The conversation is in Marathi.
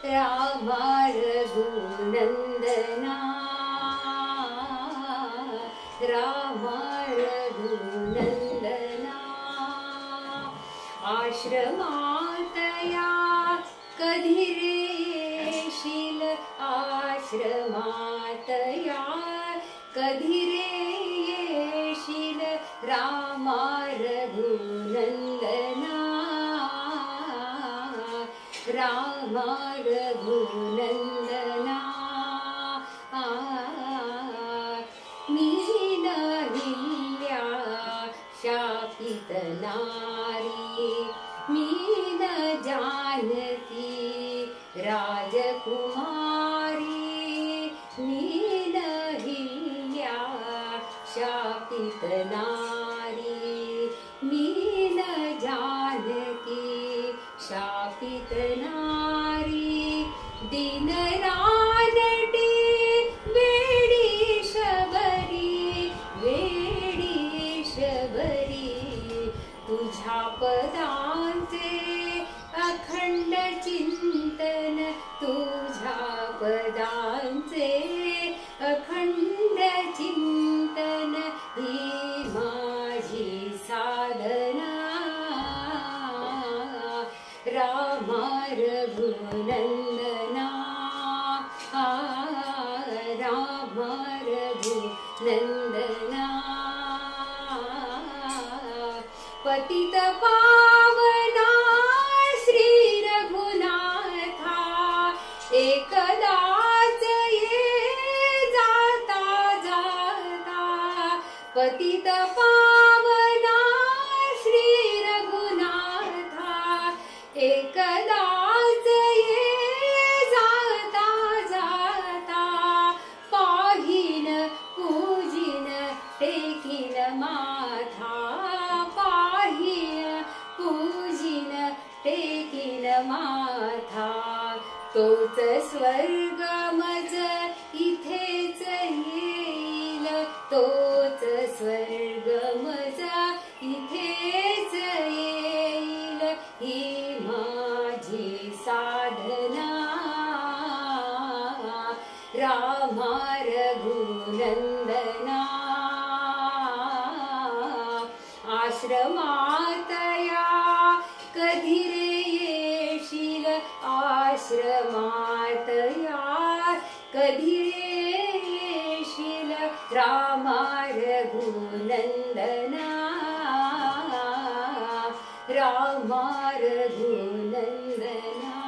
रामा रघुनंदना रामा रघुनंदना आश्रमातया कधी रे येशील आश्रमातया कधी रे येशील रामा रघुनंदना रामा रघुनंदना मीन हिल्या शापित नारी मीन जानकी राजकुमारी मीन हिल्या शापित नारी मीन जानकी शापित नारी दिन रानटी वेडी शबरी तुझ्या पदांचे अखंड चिंतन तुझ्या पदांचे अखंड चिंतन ही माझी साधना रामा रघुनंदना रामा रघुनंदना पतित पावना श्री रघुनाथा एकदाच ये जाता जाता पतित पावना श्री रघुनाथा एकदाच ये जाता जाता पाहिन पूजिन टेकिन माथा पाहिन पूजिन टेकिन माथा तोच स्वर्ग मज इथेच येईल तोच स्वर्ग मज इथेच येईल ही माझी साधना रामा रघुनंदना आश्रमातया कधी रे येशील आश्रमातया कधी रे येशील रामा रघुनंदना रामा रघुनंदना